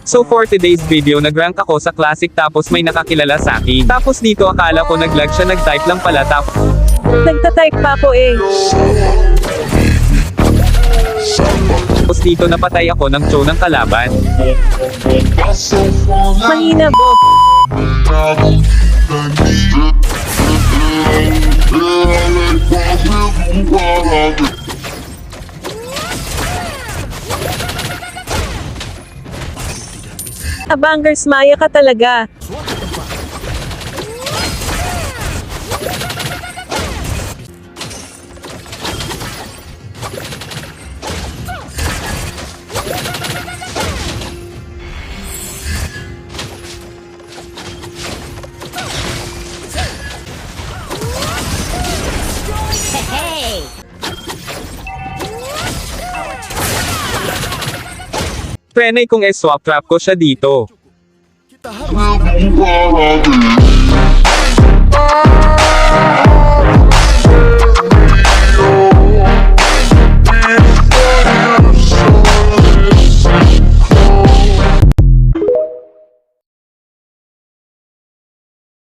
So for today's video nag-rank ako sa classic tapos may nakakilala sa akin. Tapos dito akala ko nag-lag siya, nag-type lang pala Nagtatype pa ako eh. tapos dito napatay ako ng Cho ng kalaban. Mahina Bob. Abangers maya ka talaga. Prenay kong swap trap ko siya dito. Parang